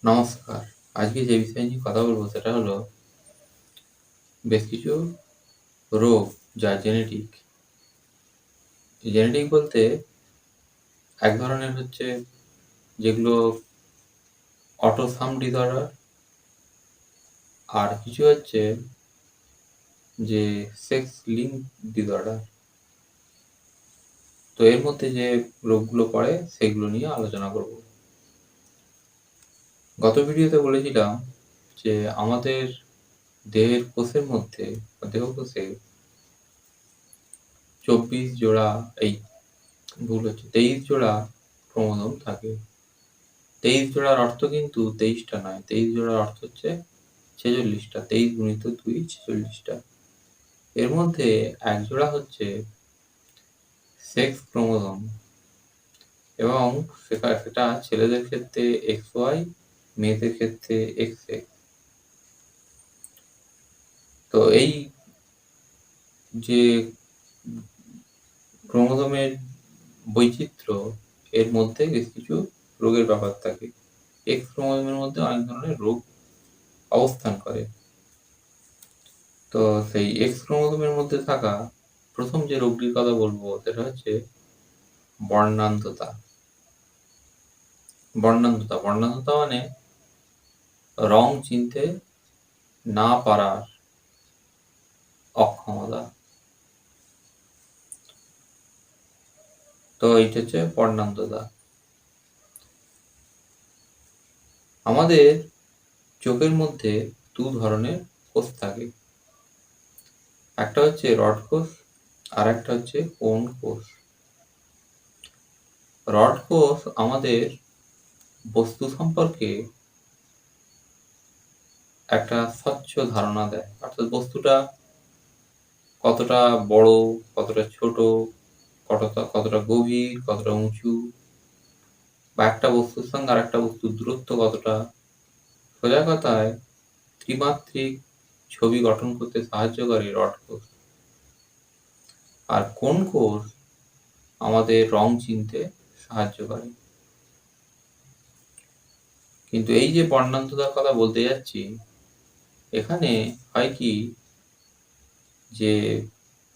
নমস্কার। আজকে যে বিষয় নিয়ে কথা বলবো সেটা হলো বেশ কিছু রোগ যা জেনেটিক। জেনেটিক বলতে এক ধরনের হচ্ছে যেগুলো অটোসাম ডিসঅর্ডার, আর কিছু হচ্ছে যে সেক্স লিঙ্ক ডিসঅর্ডার। তো এর মধ্যে যে রোগগুলো পড়ে সেগুলো নিয়ে আলোচনা করব। গত ভিডিওতে বলেছিলাম যে আমাদের দেহের কোষের মধ্যে বা দেহকোষে 24 জোড়া ভুল হচ্ছে 23 জোড়া ক্রোমোজোম থাকে। 23 জোড়ার অর্থ কিন্তু 23টা নয়, 23 জোড়ার অর্থ হচ্ছে 46টা। 23 গুণিত 2 46টা। এর মধ্যে এক জোড়া হচ্ছে সেক্স ক্রোমোজোম এবং সেটা ছেলেদের ক্ষেত্রে XY, মেয়েদের ক্ষেত্রে XX। তো এই যে ক্রোমোজোমের বৈচিত্র্য, এর মধ্যে বেশ কিছু রোগের ব্যাপার থাকে। এক্স ক্রোমোজোমের মধ্যে অনেক ধরনের রোগ অবস্থান করে। তো সেই এক্স ক্রোমোজোমের মধ্যে থাকা প্রথম যে রোগটির কথা বলবো সেটা হচ্ছে বর্ণান্ধতা। বর্ণান্ধতা মানে রং চিনতে না পারার অক্ষমতা। তো এইটা হচ্ছে বর্ণান্ধতা। আমাদের চোখের মধ্যে দু ধরনের কোষ থাকে, একটা হচ্ছে রড কোষ আর একটা হচ্ছে কোন কোষ। রড কোষ আমাদের বস্তু সম্পর্কে একটা স্বচ্ছ ধারণা দেয়, অর্থাৎ বস্তুটা কতটা বড়, কতটা ছোট, কতটা গভীর, কতটা উঁচু, বা একটা বস্তুর সঙ্গে আর একটা বস্তুর দূরত্ব কতটা। সোজা কথায় ত্রিমাত্রিক ছবি গঠন করতে সাহায্য করে রড কোষ। আর কোন কোষ আমাদের রং চিনতে সাহায্য করে। কিন্তু এই যে বর্ণান্ধতার কথা বলতে যাচ্ছি, এখানে হয় কি যে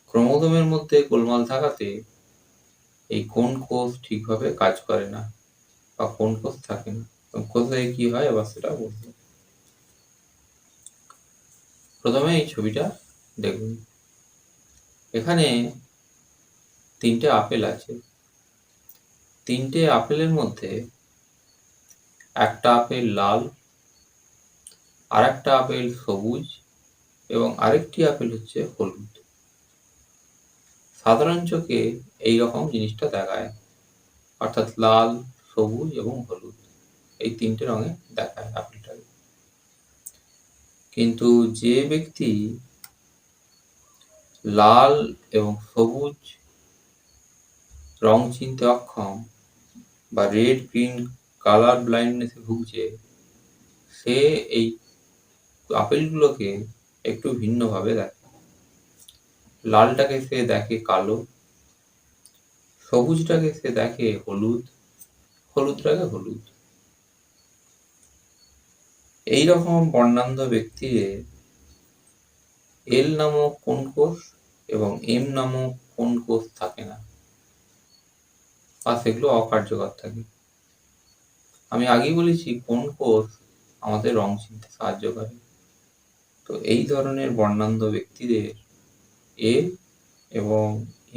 ক্রোমোজোমের মধ্যে গোলমাল থাকাতে এই কোন কোষ ঠিকভাবে কাজ করে না বা কোন কোষ থাকে না। কোথায় কি হয় আবার সেটা বলবো। প্রথমে এই ছবিটা দেখুন। এখানে 3টে আপেল আছে। 3টে আপেলের মধ্যে একটা আপেল লাল, আর একটা আপেল সবুজ এবং আরেকটি আপেল হচ্ছে হলুদ। সাধারণ চোখে এইরকম জিনিসটা দেখায়, অর্থাৎ লাল, সবুজ এবং হলুদ, এই 3টে রঙে দেখায় আপেলটাকে। কিন্তু যে ব্যক্তি লাল এবং সবুজ রং চিনতে অক্ষম বা রেড গ্রিন কালার ব্লাইন্ডনেসে ভুগছে, সে এই আপেলগুলোকে একটু ভিন্নভাবে দেখে। লালটাকে সে দেখে কালো, সবুজটাকে সে দেখে হলুদ, হলুদটাকে হলুদ। এইরকম বর্ণান্ধ ব্যক্তিদের এল নামক কোন কোষ এবং এম নামক কোন কোষ থাকে না, বা সেগুলো অকার্যকর থাকে। আমি আগেই বলেছি কোন কোষ আমাদের রং চিনতে সাহায্য করে। তো এই ধরনের বর্ণান্ধ ব্যক্তিদের এ এবং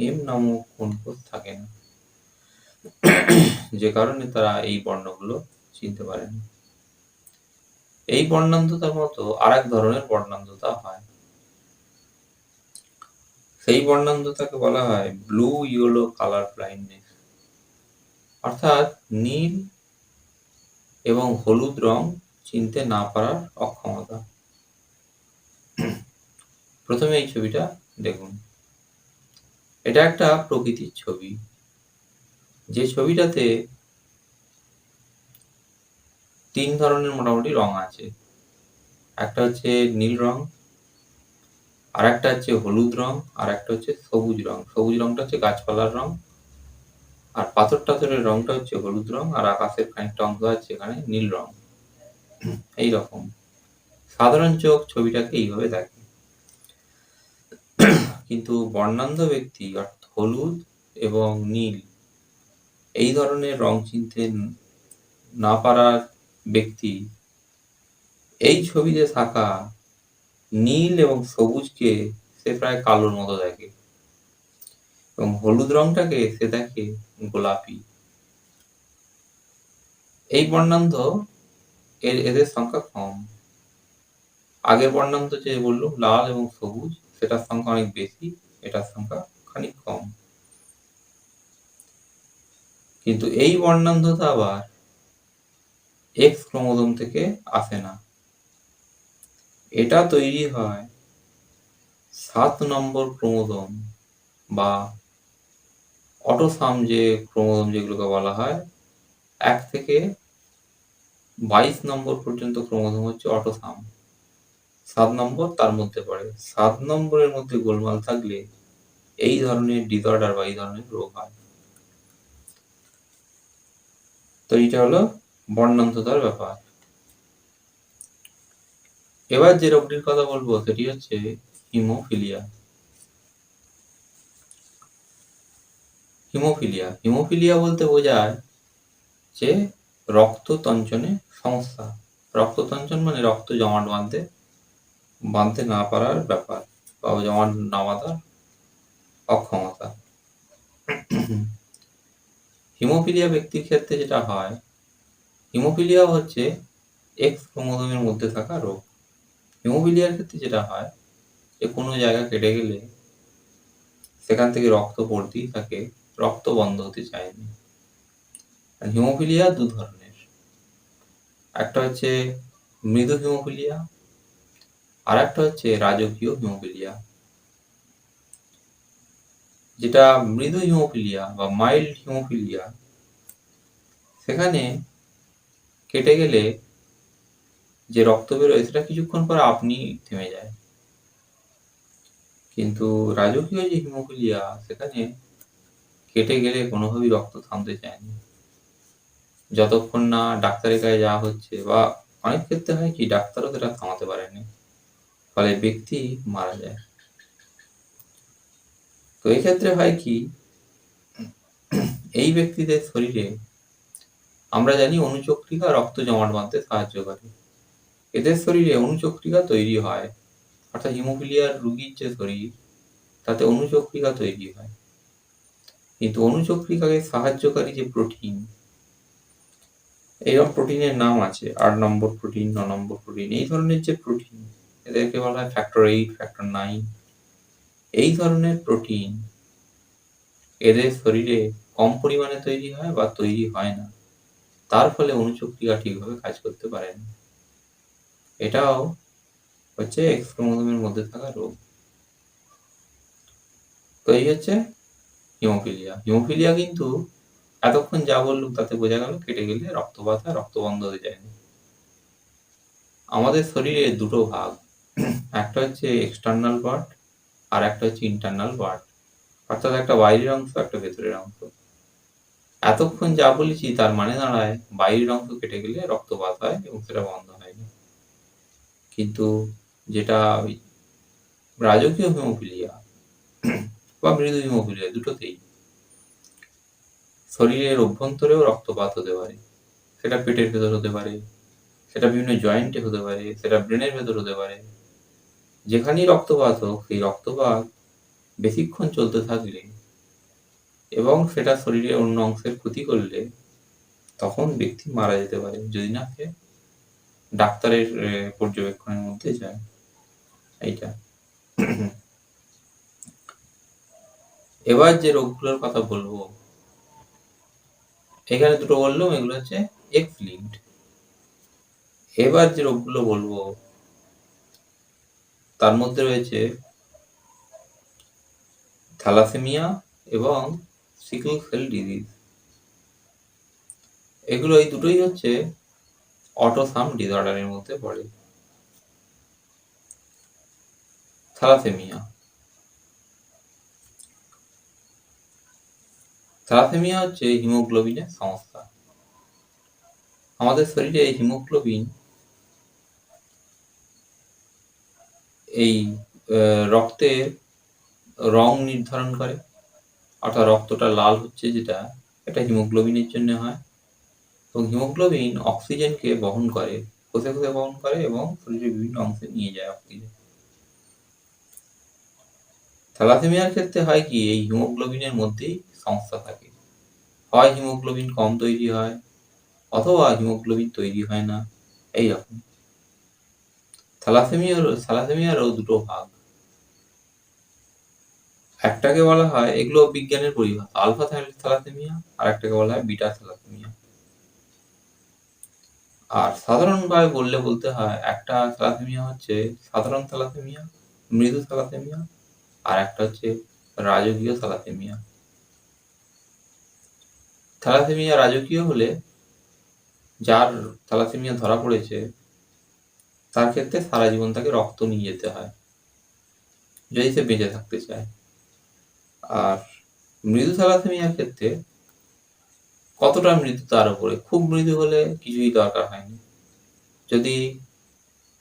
এম নামক কোন কোষ থাকে না, যে কারণে তারা এই বর্ণগুলো চিনতে পারে না। এই বর্ণান্ধতার মতো আর এক ধরনের বর্ণান্ধতা হয়। সেই বর্ণান্ধতাকে বলা হয় ব্লু ইয়েলো কালার ব্লাইন্ডনেস, অর্থাৎ নীল এবং হলুদ রং চিনতে না পারার অক্ষমতা। প্রথমে এই ছবিটা দেখুন। এটা একটা প্রকৃতির ছবি, যে ছবিটাতে 3 ধরনের মোটামুটি রং আছে। একটা হচ্ছে নীল রং, আর একটা হচ্ছে হলুদ রং, আর একটা হচ্ছে সবুজ রং। সবুজ রংটা হচ্ছে গাছপালার রং, আর পাথর টাথরের রংটা হচ্ছে হলুদ রং, আর আকাশের খানিকটা অংশ আছে এখানে নীল রং। এইরকম সাধারণ চোখ ছবিটাকে এইভাবে দেখে, কিন্তু বর্ণান্ধ ব্যক্তি অর্থাৎ হলুদ এবং নীল এই ধরনের রং চিনতে না পারার ব্যক্তি এই ছবিতে থাকা নীল এবং সবুজকে সে প্রায় কালোর মতো দেখে এবং হলুদ রংটাকে সে দেখে গোলাপি। এই বর্ণান্ধ এদের সংখ্যা কম। আগের বর্ণান্ধ যে বললুম লাল এবং সবুজ সেটার সংখ্যা অনেক বেশি, এটার সংখ্যা খানিক কম। কিন্তু এই বর্ণান্ধতা আবার এক্স ক্রোমোজোম থেকে আসে না, এটা তৈরি হয় 7 নম্বর ক্রোমোজোম বা অটোসাম যে ক্রোমোজোম যেগুলোকে বলা হয়, 1 থেকে 22 নম্বর পর্যন্ত ক্রোমোজোম হচ্ছে অটোসাম। 7 নম্বর তার মধ্যে পড়ে। 7 নম্বরের মধ্যে গোলমাল থাকলে এই ধরনের ডিসঅর্ডার বা এই ধরনের রোগ হয়। তো এইটা হলো বর্ণান্ধতার ব্যাপার। এবার যে রোগটির কথা বলবো সেটি হচ্ছে হিমোফিলিয়া। হিমোফিলিয়া বলতে বোঝায় যে রক্ততঞ্চনে সমস্যা। রক্ততঞ্চন মানে রক্ত জমাট বাঁধতে না পারার ব্যাপার বা জমাট না বাঁধার অক্ষমতা। হিমোফিলিয়া ব্যক্তির ক্ষেত্রে যেটা হয়, হিমোফিলিয়া হচ্ছে এক্স ক্রোমোজোমের মধ্যে থাকা রোগ। হিমোফিলিয়ার ক্ষেত্রে যেটা হয় যে কোনো জায়গা কেটে গেলে সেখান থেকে রক্ত পড়তেই থাকে, রক্ত বন্ধ হতে চায়নি। আর হিমোফিলিয়া 2 ধরনের। একটা হচ্ছে মৃদু হিমোফিলিয়া, আর একটা হচ্ছে রাজকীয় হিমোফিলিয়া। যেটা মৃদু হিমোফিলিয়া বা মাইল্ড হিমোফিলিয়া, সেখানে কেটে গেলে যে রক্ত বেরোয় সেটা কিছুক্ষণ পর আপনি থেমে যায়। কিন্তু রাজকীয় যে হিমোফিলিয়া সেখানে কেটে গেলে কোনোভাবেই রক্ত থামতে চায়নি, যতক্ষণ না ডাক্তারের কাছে যাওয়া হচ্ছে, বা অনেক ক্ষেত্রে হয় কি ডাক্তারও সেটা থামাতে পারেনি, ফলে ব্যক্তি মারা যায়। তো এক্ষেত্রে হয় কি, এই ব্যক্তিদের শরীরে আমরা জানি অনুচক্রিকা রক্ত জমাট বাঁধতে সাহায্য করে। এদের শরীরে অনুচক্রিকা তৈরি হয়, অর্থাৎ হিমোফিলিয়ার রোগীর যে শরীর তাতে অনুচক্রিকা তৈরি হয়। কিন্তু অনুচক্রিকাকে সাহায্যকারী যে প্রোটিন, এইরকম প্রোটিনের নাম আছে, 8 নম্বর প্রোটিন, 9 নম্বর প্রোটিন, এই ধরনের যে প্রোটিন এদেরকে বলা হয় ফ্যাক্টর 8, ফ্যাক্টর 9। এই ধরনের প্রোটিন এদের শরীরে কম পরিমাণে তৈরি হয় বা তৈরি হয় না, তার ফলে অনুচক্রিকা ঠিকভাবে কাজ করতে পারে না। এটাও হচ্ছে এক্স ক্রোমোজোমের মধ্যে থাকা রোগ। তো এই হচ্ছে হিমোফিলিয়া। হিমোফিলিয়া কিন্তু এতক্ষণ যা বললুম তাতে বোঝা গেল কেটে গেলে রক্তপাত হয়, রক্ত বন্ধ হয়ে যায় না। আমাদের শরীরে দুটো ভাগ, একটা হচ্ছে এক্সটার্নাল পার্ট আর একটা হচ্ছে ইন্টারনাল পার্ট, অর্থাৎ একটা বাইরের অংশ, একটা ভেতরের অংশ। এতক্ষণ যা বলেছি তার মানে দাঁড়ায় বাইরের অংশ কেটে গেলে রক্তপাত হয় এবং সেটা বন্ধ হয় না। কিন্তু যেটা ওই রাজকীয় হিমোফিলিয়া বা মৃদু হিমোফিলিয়া, দুটোতেই শরীরের অভ্যন্তরেও রক্তপাত হতে পারে। সেটা পেটের ভেতর হতে পারে, সেটা বিভিন্ন জয়েন্টে হতে পারে, সেটা ব্রেনের ভেতর হতে পারে। যেখানেই রক্তপাত হোক, সেই রক্তপাত বেশিক্ষণ চলতে থাকলে এবং সেটা শরীরের অন্য অংশের ক্ষতি করলে তখন ব্যক্তি মারা যেতে পারে, যদি না সে ডাক্তারের পর্যবেক্ষণের মধ্যে যায়। এইটা। এবার যে রোগগুলোর কথা বলবো, এখানে দুটো বললাম, এগুলো হচ্ছে এক্স লিঙ্কড। এবার যে রোগগুলো বলবো তার মধ্যে রয়েছে থ্যালাসেমিয়া এবং সিকল সেল ডিজিজ। এগুলো এই দুটোই হচ্ছে অটোসাম ডিসঅর্ডারের মধ্যে পড়ে। থ্যালাসেমিয়া হচ্ছে হিমোগ্লোবিনের সমস্যা। আমাদের শরীরে এই হিমোগ্লোবিন এই রক্তের রং নির্ধারণ করে, অর্থাৎ রক্তটা লাল হচ্ছে যেটা, এটা হিমোগ্লোবিনের জন্য হয়। এবং হিমোগ্লোবিন অক্সিজেনকে বহন করে, কোষে কোষে বহন করে এবং শরীরের বিভিন্ন অংশে নিয়ে যায় অক্সিজেন। থ্যালাসেমিয়ার ক্ষেত্রে হয় কি, এই হিমোগ্লোবিনের মধ্যেই সমস্যা থাকে। হয় হিমোগ্লোবিন কম তৈরি হয়, অথবা হিমোগ্লোবিন তৈরি হয় না, এইরকম। থ্যালাসেমিয়ারও দুটো ভাগ। একটাকে বলা হয়, এগুলো বিজ্ঞানের পরিভাষা, আলফা থ্যালাসেমিয়া, আর একটাকে বলা হয় বিটা থ্যালাসেমিয়া। আর সাধারণভাবে বলতে হয়, একটা থ্যালাসেমিয়া হচ্ছে সাধারণ থ্যালাসেমিয়া, মৃদু থ্যালাসেমিয়া, আর একটা হচ্ছে রাজকীয় থ্যালাসেমিয়া। থ্যালাসেমিয়া রাজকীয় হলে যার থ্যালাসেমিয়া ধরা পড়েছে তার ক্ষেত্রে সারা জীবন তাকে রক্ত নিয়ে যেতে হয় যদি সে বেঁচে থাকতে চায়। আর মৃদু থ্যালাসেমিয়ার ক্ষেত্রে কতটা মৃদু তার উপরে, খুব মৃদু হলে কিছুই দরকার হয়নি, যদি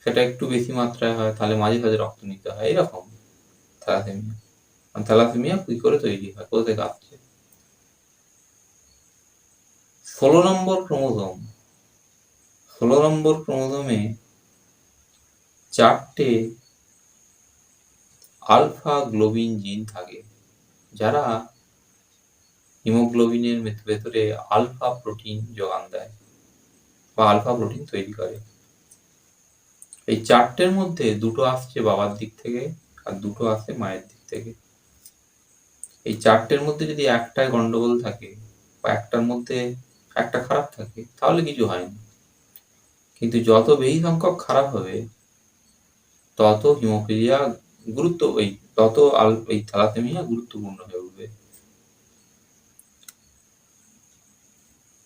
সেটা একটু বেশি মাত্রায় হয় তাহলে মাঝে মাঝে রক্ত নিতে হয়, এরকম থ্যালাসেমিয়া। থ্যালাসেমিয়া কি করে তৈরি হয়, কোথা থেকে আসছে? 16 নম্বর ক্রোমোজোম, 16 নম্বর ক্রোমোজোমে 4টে আলফা গ্লোবিন জিন থাকে, যারা হিমোগ্লোবিনের ভেতরে আলফা প্রোটিন যোগান দেয় বা আলফা প্রোটিন তৈরি করে। এই 4টের মধ্যে 2টো আসছে বাবার দিক থেকে আর 2টো আসছে মায়ের দিক থেকে। এই 4টের মধ্যে যদি একটায় গন্ডগোল থাকে বা একটার মধ্যে একটা খারাপ থাকে তাহলে কিছু হয়নি, কিন্তু যত বেশি সংখ্যক খারাপ হবে তত হিমোফিলিয়া এই থ্যালাসেমিয়া গুরুত্বপূর্ণ হয়ে উঠবে।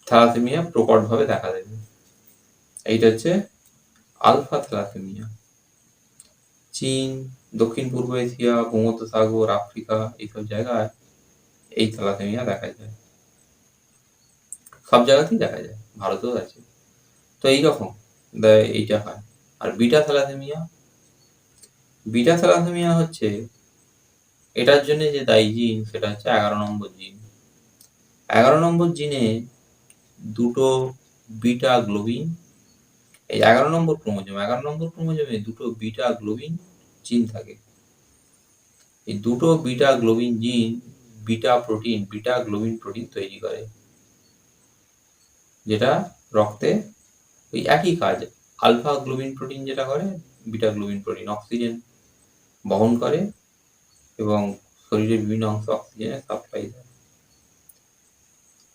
থ্যালাসেমিয়া প্রকটভাবে দেখা দেবে। এইটা হচ্ছে আলফা থ্যালাসেমিয়া। চীন, দক্ষিণ পূর্ব এশিয়া, ভূমধ্যসাগর, আফ্রিকা, এইসব জায়গায় এই থ্যালাসেমিয়া দেখা যায়। সব জায়গাতেই দেখা যায়, ভারতেও আছে। তো এইরকম এইটা হয়। আর বিটা থ্যালাসেমিয়া হচ্ছে, এটার জন্য যে দায়ী জিন সেটা হচ্ছে 11 নম্বর জিন। 11 নম্বর জিনে 2টো বিটা গ্লোবিন, এই 11 নম্বর ক্রোমোজোমে 2টো বিটা গ্লোবিন জিন থাকে। এই 2টো বিটা গ্লোবিন জিন বিটা গ্লোবিন প্রোটিন তৈরি করে, যেটা রক্তে ওই একই কাজ। আলফা গ্লোবিন প্রোটিন যেটা করে, বিটা গ্লোবিন প্রোটিন অক্সিজেন বহন করে এবং শরীরের বিভিন্ন অংশে অক্সিজেনের সাপ্লাই দেয়।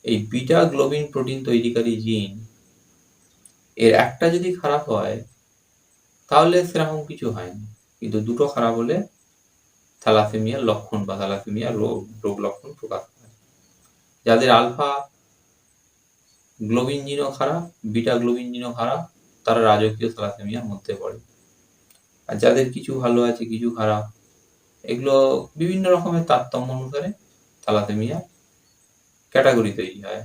এই বিটা গ্লোবিন প্রোটিন তৈরিকারী জিন এর একটা যদি খারাপ হয় তাহলে সেরকম কিছু হয়নি, কিন্তু 2টো খারাপ হলে থ্যালাসেমিয়ার লক্ষণ বা থ্যালাসেমিয়ার রোগ লক্ষণ প্রকাশ পায়। যাদের আলফা গ্লোবিন জিনও খারাপ, বিটা গ্লোবিন জিনও খারাপ, তারা রাজকীয় থ্যালাসেমিয়ার মধ্যে পড়ে। আর যাদের কিছু ভালো আছে কিছু খারাপ, এগুলো বিভিন্ন রকমের তারতম্য অনুসারে থ্যালাসেমিয়া ক্যাটাগরি তৈরি হয়,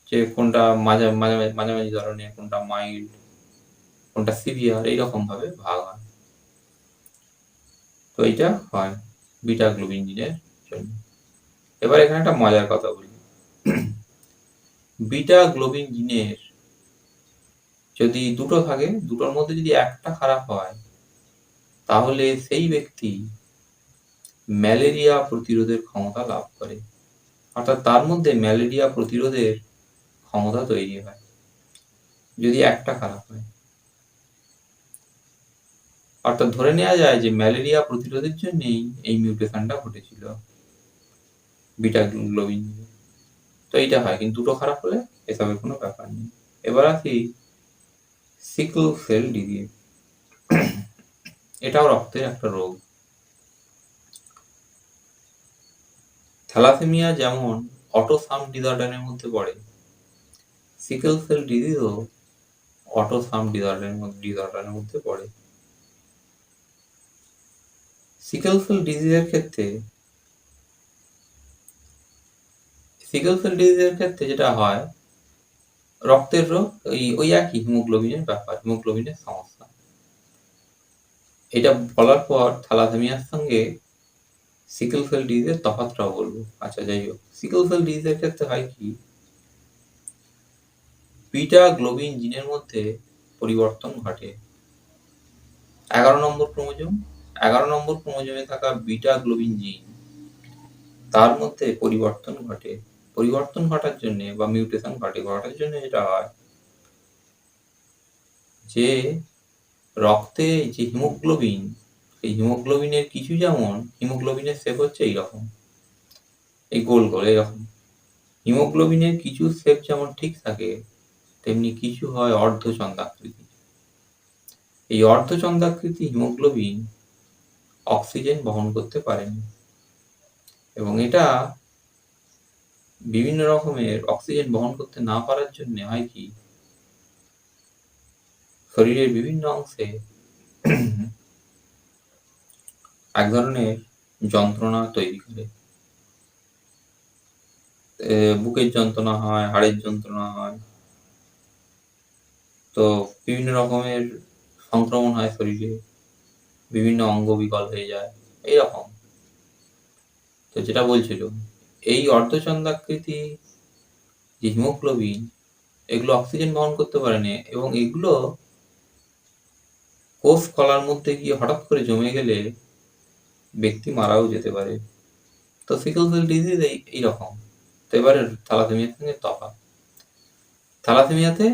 যে কোনটা মাঝামাঝি ধরনের, কোনটা মাইল্ড, কোনটা সিভিয়ার, এইরকম ভাবে ভাগ হয়। তো এইটা হয় বিটা গ্লোবিন জিনের জন্য। এবার এখানে একটা মজার কথা বলি, বিটা গ্লোবিন জিনের যদি 2টো থাকে, 2টোর মধ্যে যদি একটা খারাপ হয় তাহলে সেই ব্যক্তি ম্যালেরিয়া প্রতিরোধের ক্ষমতা লাভ করে, অর্থাৎ তার মধ্যে ম্যালেরিয়া প্রতিরোধের ক্ষমতা তৈরি হয় যদি একটা খারাপ হয়। অর্থাৎ ধরে নেওয়া যায় যে ম্যালেরিয়া প্রতিরোধের জন্যই এই মিউটেশনটা ঘটেছিল বিটা গ্লোবিন। তো এইটা হয়, কিন্তু 2টো খারাপ হলে এসবের কোনো ব্যাপার নেই। এবার আসি সিকল সেল ডিজিজ। এটাও রক্তের একটা রোগ। থ্যালাসেমিয়া যেমন অটোসাম ডিসঅর্ডারের মধ্যে পড়ে, সিকল সেল ডিজিজও অটোসাম ডিসঅর্ডারের মধ্যে পড়ে। সিকল সেল ডিজিজের ক্ষেত্রে যেটা হয়, রক্তের রোগ, ওই একই হিমোগ্লোবিনের ব্যাপার, হিমোগ্লোবিনের সমস্যা। এটা বলার পর থ্যালাসেমিয়ার সঙ্গে সিকেল সেল ডিজিজের তফাৎটাও বলবো। আচ্ছা, যাই হোক, সিকেল সেল ডিজিজের ক্ষেত্রে হয় কি, বিটা গ্লোবিন জিনের মধ্যে পরিবর্তন ঘটে। 11 নম্বর ক্রোমোজোমে থাকা বিটা গ্লোবিন জিন, তার মধ্যে পরিবর্তন ঘটে। পরিবর্তন ঘটার জন্য বা মিউটেশন ঘটার জন্য যেটা হয়, যে রক্তে যে হিমোগ্লোবিন, এই হিমোগ্লোবিনের কিছু, যেমন হিমোগ্লোবিনের শেপ হচ্ছে এইরকম, এই গোল গোল এরকম। হিমোগ্লোবিনের কিছু শেপ যেমন ঠিক থাকে, তেমনি কিছু হয় অর্ধচন্দ্রাকৃতি। এই অর্ধচন্দ্রাকৃতি হিমোগ্লোবিন অক্সিজেন বহন করতে পারেনি, এবং এটা বিভিন্ন রকমের অক্সিজেন বহন করতে না পারার জন্য হয় কি, শরীরের বিভিন্ন অংশে এক ধরনের যন্ত্রণা তৈরি করে। বুকের যন্ত্রণা হয়, হাড়ের যন্ত্রণা হয়, তো বিভিন্ন রকমের সংক্রমণ হয় শরীরে, বিভিন্ন অঙ্গ বিকল হয়ে যায়, এইরকম। তো যেটা বলছিল, এই অর্ধচন্দ্রাকৃতি যে হিমোগ্লোবিন, এগুলো অক্সিজেন বহন করতে পারে না, এবং এগুলো কোষ কলার মধ্যে গিয়ে হঠাৎ করে জমে গেলে ব্যক্তি মারাও যেতে পারে। তো সিকেল সেল ডিজিজ এইরকম। তো এবারে থ্যালাসেমিয়ার সঙ্গে তফাৎ। থ্যালাসেমিয়াতে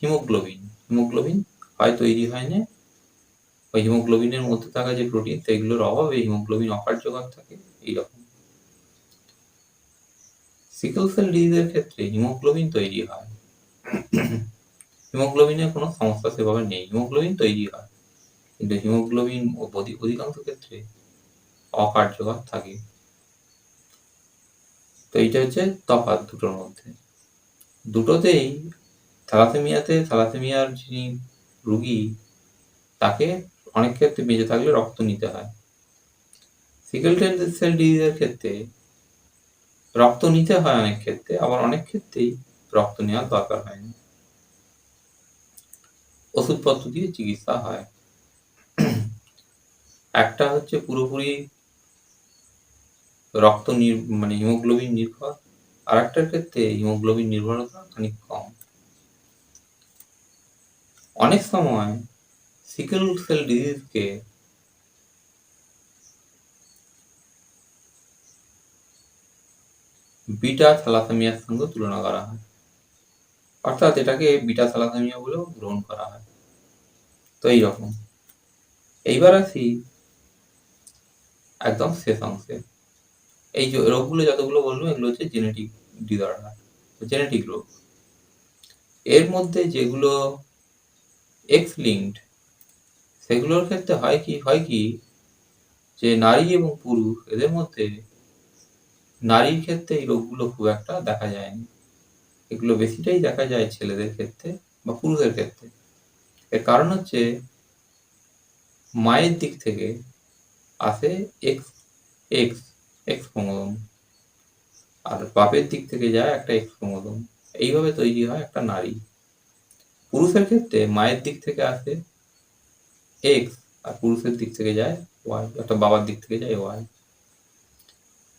হিমোগ্লোবিন হয় তৈরি হয় না, ওই হিমোগ্লোবিনের মধ্যে থাকা যে প্রোটিন, সেগুলোর অভাবে হিমোগ্লোবিন অকার্যকর থাকে, এইরকম। সিকেল সেল ডিজিজের ক্ষেত্রে হিমোগ্লোবিন তৈরি হয়, হিমোগ্লোবিনের কোনো সমস্যা সেভাবে নেই, হিমোগ্লোবিন তৈরি হয়, কিন্তু হিমোগ্লোবিন অধিকাংশ ক্ষেত্রে অকার্যকর থাকে। তো এইটা হচ্ছে তফাৎ দুটোর মধ্যে। দুটোতেই থ্যালাসেমিয়ার যিনি রুগী, তাকে অনেক ক্ষেত্রে বেঁচে থাকলে রক্ত নিতে হয়। সিকেল সেল ডিজিজের ক্ষেত্রে রক্ত নিতে হয় অনেক ক্ষেত্রে, আবার অনেক ক্ষেত্রেই রক্ত নেওয়ার দরকার হয় না, ওষুধপত্র দিয়ে চিকিৎসা হয়। একটা হচ্ছে পুরোপুরি রক্ত মানে হিমোগ্লোবিন নির্ভর, আর একটার ক্ষেত্রে হিমোগ্লোবিন নির্ভরতা খানিক কম। অনেক সময় সিকেল সেল ডিজিজকে বিটা থ্যালাসেমিয়ার সঙ্গে তুলনা করা হয়, অর্থাৎ এটাকে বিটা থ্যালাসেমিয়া বলেও গ্রহণ করা হয়। তো এইরকম। এইবার আসি একদম শেষ অংশে। এই যে রোগগুলো যতগুলো বললাম, এগুলো হচ্ছে জেনেটিক ডিসঅর্ডার, জেনেটিক রোগ। এর মধ্যে যেগুলো এক্স লিঙ্কড, সেগুলোর ক্ষেত্রে হয় কি যে নারী এবং পুরুষ, এদের মধ্যে নারীর ক্ষেত্রে এই রোগগুলো খুব একটা দেখা যায়নি, এগুলো বেশিটাই দেখা যায় ছেলেদের ক্ষেত্রে বা পুরুষের ক্ষেত্রে। এর কারণ হচ্ছে, মায়ের দিক থেকে আসে এক্স এক্স এক্স ক্রোমোজোম, আর বাপের দিক থেকে যায় একটা এক্স ক্রোমোজোম, এইভাবে তৈরি হয় একটা নারী। পুরুষের ক্ষেত্রে মায়ের দিক থেকে আসে এক্স, আর পুরুষের দিক থেকে যায় ওয়াই, অর্থাৎ বাবার দিক থেকে যায় ওয়াই।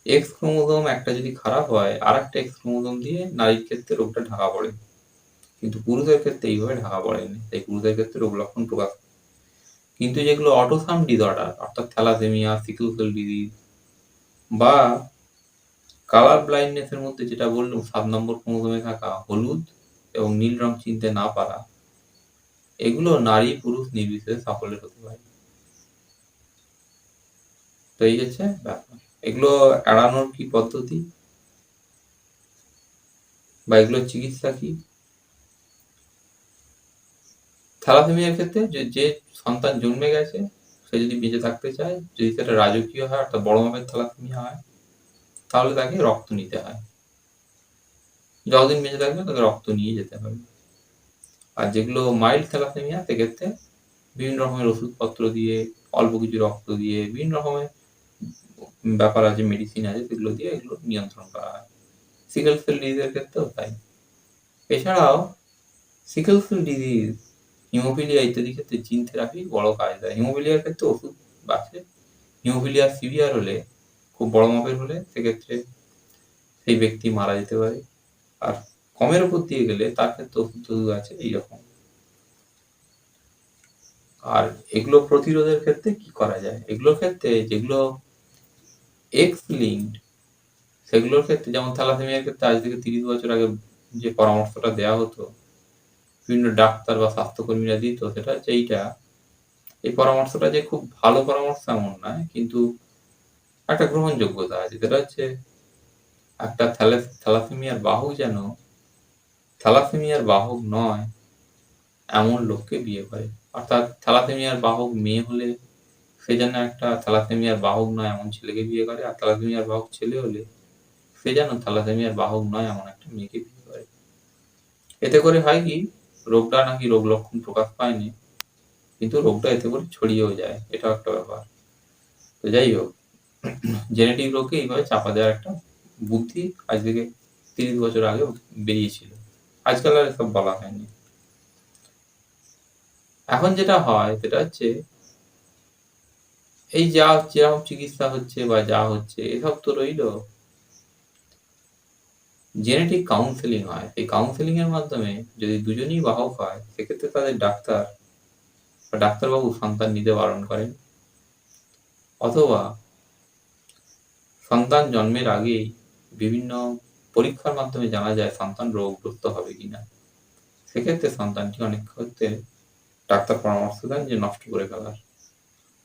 এক্স ক্রোমোজোম একটা যদি খারাপ হয়, আর একটা এক্স ক্রোমোজোম দিয়ে নারীর ক্ষেত্রে রোগটা ঢাকা পড়ে, কিন্তু পুরুষের ক্ষেত্রে এইভাবে ঢাকা পড়েনি, তাই পুরুষের ক্ষেত্রে রোগ লক্ষণ প্রকাশ। কিন্তু যেগুলো অটোসাম ডিসঅর্ডার, অর্থাৎ থ্যালাসেমিয়া, সিকেল সেল ডিজিজ বা কালার ব্লাইন্ডনেসের মধ্যে যেটা বললাম, 7 নম্বর ক্রোমোজোমে থাকা হলুদ এবং নীল রং চিনতে না পারা, এগুলো নারী পুরুষ নির্বিশেষে সকলের হতে পারে। তো এই হচ্ছে ব্যাপার। এগুলো এড়ানোর কি পদ্ধতি বা এগুলোর চিকিৎসা কি? থ্যালাসেমিয়ার ক্ষেত্রে যে সন্তান জন্মে গেছে, সে যদি বেঁচে থাকতে চায়, যদি সেটা রাজকীয় হয় অর্থাৎ বড় মাপের থ্যালাসেমিয়া হয়, তাহলে তাকে রক্ত নিতে হয়, যতদিন বেঁচে থাকবে তাকে রক্ত নিয়ে যেতে হবে। আর যেগুলো মাইল্ড থ্যালাসেমিয়া, সেক্ষেত্রে বিভিন্ন রকমের ওষুধপত্র দিয়ে, অল্প কিছু রক্ত দিয়ে, বিভিন্ন রকমের ব্যাপার আছে, মেডিসিন আছে, সেগুলো দিয়ে এগুলো নিয়ন্ত্রণ করা হয়। সিকেল সেল ডিজিজের ক্ষেত্রেও তাই। এছাড়াও সিকেল সেল ডিজিজ হিমোফিলিয়া ইত্যাদি ক্ষেত্রে জিন থেরাপি বড় কাজ দেয়। হিমোফিলিয়ার ক্ষেত্রে ওষুধ আছে। হিমোফিলিয়া সিভিয়ার হলে, খুব বড় মাপের হলে সেক্ষেত্রে সেই ব্যক্তি মারা যেতে পারে। আর কমের উপর দিয়ে গেলে তার ক্ষেত্রে ওষুধ আছে এইরকম। আর এগুলো প্রতিরোধের ক্ষেত্রে কি করা যায়? এগুলোর ক্ষেত্রে যেগুলো এক্স লিঙ্কড সেগুলোর ক্ষেত্রে, যেমন থ্যালাসেমিয়ার ক্ষেত্রে আজ থেকে ৩০ বছর আগে যে পরামর্শটা দেওয়া হতো, বিভিন্ন ডাক্তার বা স্বাস্থ্যকর্মীরা দিত, সেটা হচ্ছে এইটা। এই পরামর্শটা যে খুব ভালো পরামর্শ এমন নয়, কিন্তু একটা গ্রহণযোগ্যতা আছে। সেটা হচ্ছে একটা থ্যালাসেমিয়ার বাহক যেন থ্যালাসেমিয়ার বাহক নয় এমন লোককে বিয়ে করে। অর্থাৎ থ্যালাসেমিয়ার বাহক মেয়ে হলে সে যেন একটা থ্যালাসেমিয়ার বাহক নয় এমন ছেলেকে বিয়ে করে, আর থ্যালাসেমিয়ার বাহক ছেলে হলে সে যেন থ্যালাসেমিয়ার বাহক নয় এমন একটা মেয়েকে বিয়ে করে। এতে করে হয় কি, রোগটা নাকি রোগ লক্ষণ প্রকাশ পায়নি, কিন্তু রোগটা এতে করে ছড়িয়েও যায়। এটাও একটা ব্যাপার। তো যাই হোক, জেনেটিক রোগকে এইভাবে চাপা দেওয়ার একটা বুদ্ধি আজ থেকে ৩০ বছর আগে বেরিয়েছিল। আজকাল আর এসব বলা হয়নি। এখন যেটা হয় সেটা হচ্ছে, এই যেরকম চিকিৎসা হচ্ছে বা যা হচ্ছে এসব তো রইল, জেনেটিক কাউন্সেলিং হয়। এই কাউন্সেলিং এর মাধ্যমে যদি দুজনই বাহক হয়, সেক্ষেত্রে তাদের ডাক্তার বা ডাক্তারবাবু সন্তান নিতে বারণ করেন, অথবা সন্তান জন্মের আগেই বিভিন্ন পরীক্ষার মাধ্যমে জানা যায় সন্তান রোগগ্রস্ত হবে কিনা। সেক্ষেত্রে সন্তানটি অনেক ক্ষেত্রে ডাক্তার পরামর্শ দেন যে নষ্ট করে ফেলার,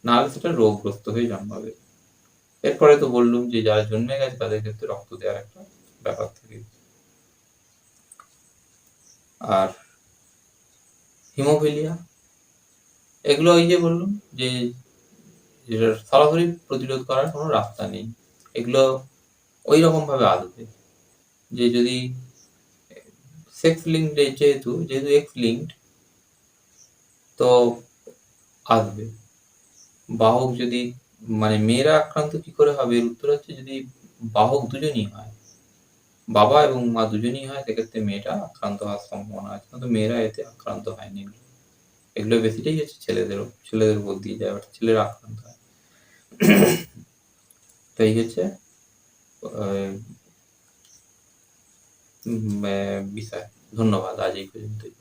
নাহলে সেটা রোগগ্রস্ত হয়ে জন্মাবে। এরপরে তো বললুম যে যারা জন্মে গেছে তাদের ক্ষেত্রে রক্ত দেওয়ার একটা ব্যাপার থাকে। আর হিমোফিলিয়া, এগুলো ওই যে বললুম যে সরাসরি প্রতিরোধ করার কোনো রাস্তা নেই। এগুলো ওই রকম ভাবে আসবে যে যদি সেক্স লিঙ্কড, যেহেতু এক্স লিঙ্কড, তো আসবে। বাহক যদি মানে মেয়েরা আক্রান্ত কি করে হবে, এর উত্তর হচ্ছে যদি বাহক দুজনই হয়, বাবা এবং মা দুজনই হয়, সেক্ষেত্রে মেয়েটা আক্রান্ত হওয়ার সম্ভাবনা আছে, কিন্তু মেয়েরা এতে আক্রান্ত হয়নি। এগুলো বেশিটাই হচ্ছে ছেলেদের উপর দিয়ে যায়, ছেলেরা আক্রান্ত হয়। তো এই হচ্ছে বিষয়। ধন্যবাদ, আজ এই পর্যন্তই।